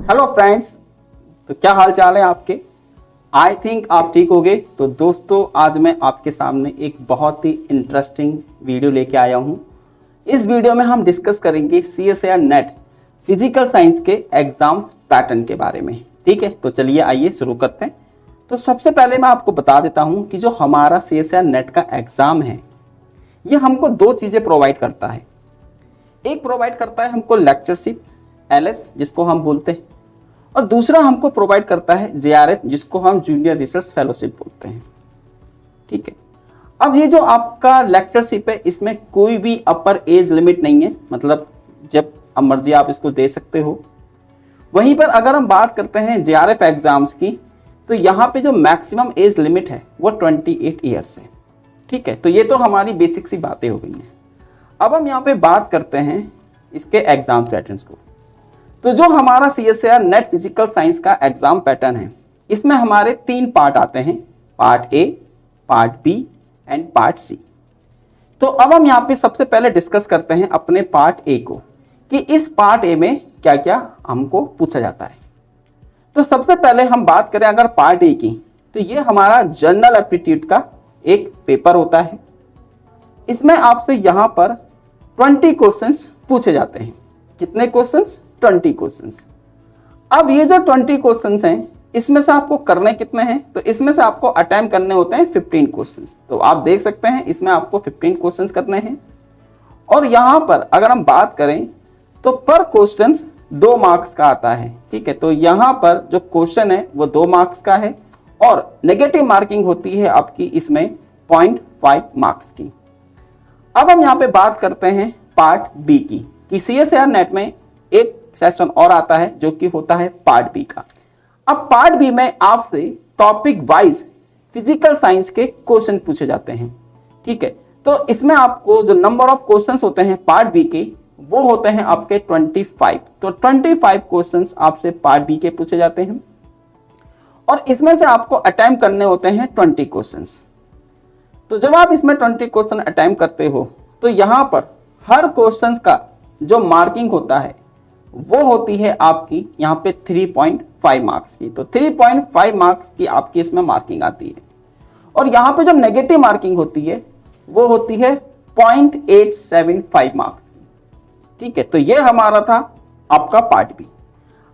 Hello friends, तो क्या हाल चाल है आपके। आई थिंक आप ठीक होंगे। तो दोस्तों, आज मैं आपके सामने एक बहुत ही इंटरेस्टिंग वीडियो लेके आया हूँ। इस वीडियो में हम डिस्कस करेंगे CSIR नेट फिजिकल साइंस के एग्जाम पैटर्न के बारे में। ठीक है, तो चलिए आइए शुरू करते हैं। तो सबसे पहले मैं आपको बता देता हूँ कि जो हमारा CSIR नेट का एग्ज़ाम है, ये हमको दो चीज़ें प्रोवाइड करता है। एक प्रोवाइड करता है हमको लेक्चरशिप LS, जिसको हम बोलते हैं, और दूसरा हमको प्रोवाइड करता है JRF, जिसको हम जूनियर रिसर्च फेलोशिप बोलते हैं। ठीक है, अब ये जो आपका लेक्चरशिप है, इसमें कोई भी अपर एज लिमिट नहीं है, मतलब जब मर्जी आप इसको दे सकते हो। वहीं पर अगर हम बात करते हैं JRF एग्जाम्स की, तो यहाँ पे जो मैक्सिमम एज लिमिट है वो 28 ईयर्स है। ठीक है, तो ये तो हमारी बेसिक सी बातें हो गई हैं। अब हम यहाँ पे बात करते हैं इसके एग्जाम पैटर्न्स को। तो जो हमारा CSIR नेट फिजिकल साइंस का एग्जाम पैटर्न है, इसमें हमारे 3 पार्ट आते हैं, part A, part B and part C। तो अब हम यहाँ पे सबसे पहले डिस्कस करते हैं अपने पार्ट A को, कि इस पार्ट A में क्या क्या हमको पूछा जाता है। तो सबसे पहले हम बात करें अगर पार्ट A की, तो ये हमारा जनरल एप्टीट्यूड का एक पेपर होता है। इसमें आपसे यहाँ पर 20 क्वेश्चंस पूछे जाते हैं। कितने क्वेश्चंस? 20 क्वेश्चंस। अब ये जो 20 क्वेश्चंस हैं, इसमें से आपको करने कितने हैं? तो इसमें से आपको अटेम्प्ट करने होते हैं 15 क्वेश्चंस। तो आप देख सकते हैं इसमें आपको 15 क्वेश्चंस करने हैं। और यहाँ पर अगर हम बात करें तो पर क्वेश्चन 2 मार्क्स का आता है। ठीक है, तो यहाँ पर जो क्वेश्चन है वो 2 मार्क्स का है, और नेगेटिव मार्किंग होती है आपकी इसमें 0.5 मार्क्स की। अब हम यहाँ पे बात करते हैं पार्ट B की, कि CSIR नेट में एक सेशन और आता है जो कि होता है पार्ट B का। अब पार्ट B में आपसे टॉपिक वाइज फिजिकल साइंस के क्वेश्चन पूछे जाते हैं। ठीक है, तो इसमें आपको जो नंबर ऑफ क्वेश्चंस होते हैं पार्ट B के, वो होते हैं आपके 25। तो 25 क्वेश्चंस आपसे पार्ट B के पूछे जाते हैं, और इसमें से आपको अटेम्प्ट करने होते हैं 20 क्वेश्चंस। तो जब आप इसमें 20 क्वेश्चन अटेम्प्ट करते हो, तो यहाँ पर हर क्वेश्चंस का जो मार्किंग होता है वो होती है आपकी यहाँ पे 3.5 मार्क्स की। तो 3.5 मार्क्स की आपकी इसमें मार्किंग आती है, और यहाँ पे जो नेगेटिव मार्किंग होती है वो होती है 0.875 मार्क्स की। ठीक है, तो ये हमारा था आपका पार्ट B।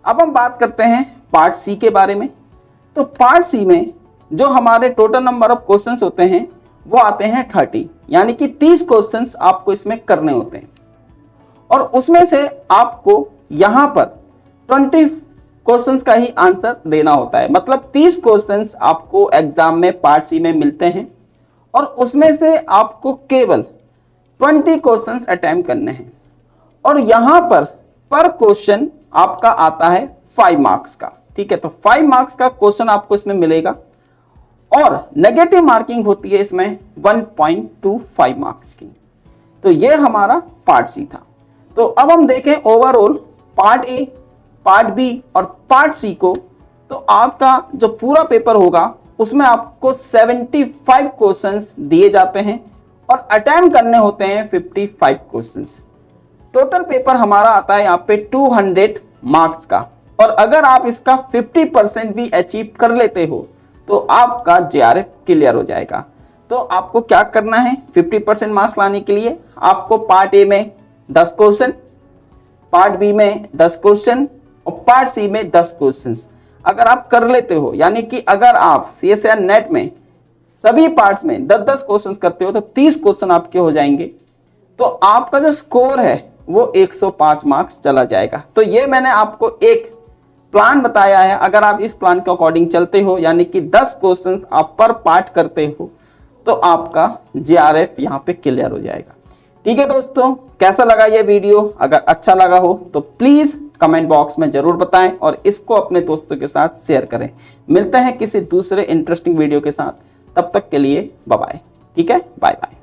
अब हम बात करते हैं पार्ट C के बारे में। तो पार्ट C में जो हमारे टोटल नंबर ऑफ क्वेश्चंस होते हैं वो आते हैं 30, यानी कि 30 क्वेश्चंस आपको इसमें करने होते हैं, और उसमें से आपको यहाँ पर 20 क्वेश्चंस का ही आंसर देना होता है। मतलब 30 क्वेश्चंस आपको एग्जाम में पार्ट C में मिलते हैं, और उसमें से आपको केवल 20 क्वेश्चंस अटेम्प्ट करने हैं, और यहाँ पर क्वेश्चन आपका आता है 5 मार्क्स का। ठीक है, तो 5 मार्क्स का क्वेश्चन आपको इसमें मिलेगा, और नेगेटिव मार्किंग होती है इसमें 1.25 मार्क्स की। तो ये हमारा पार्ट C था। तो अब हम देखें overall part A, part B और पार्ट C को, तो आपका जो पूरा पेपर होगा उसमें आपको 75 क्वेश्चंस दिए जाते हैं, और अटेम्प्ट करने होते हैं 55 क्वेश्चंस। टोटल पेपर हमारा आता है यहाँ पे 200 मार्क्स का, और अगर आप इसका 50% भी अचीव कर लेते हो तो आपका JRF क्लियर हो जाएगा। तो आपको क्या करना है? 50% मार्क्स लाने के लिए आपको पार्ट A में 10 क्वेश्चन, पार्ट B में 10 क्वेश्चन, और पार्ट C में 10 क्वेश्चंस अगर आप कर लेते हो, यानी कि अगर आप CSIR नेट में सभी पार्ट्स में 10-10 क्वेश्चंस करते हो, तो 30 क्वेश्चन आपके हो जाएंगे। तो आपका जो स्कोर है वो 105 मार्क्स चला जाएगा। तो ये मैंने आपको एक प्लान बताया है। अगर आप इस प्लान के अकॉर्डिंग चलते हो, यानी कि 10 क्वेश्चंस आप पर पार्ट करते हो, तो आपका JRF यहाँ पे क्लियर हो जाएगा। ठीक है दोस्तों, कैसा लगा ये वीडियो? अगर अच्छा लगा हो तो प्लीज कमेंट बॉक्स में जरूर बताएं, और इसको अपने दोस्तों के साथ शेयर करें। मिलते हैं किसी दूसरे इंटरेस्टिंग वीडियो के साथ, तब तक के लिए बाय बाय। ठीक है, बाय बाय।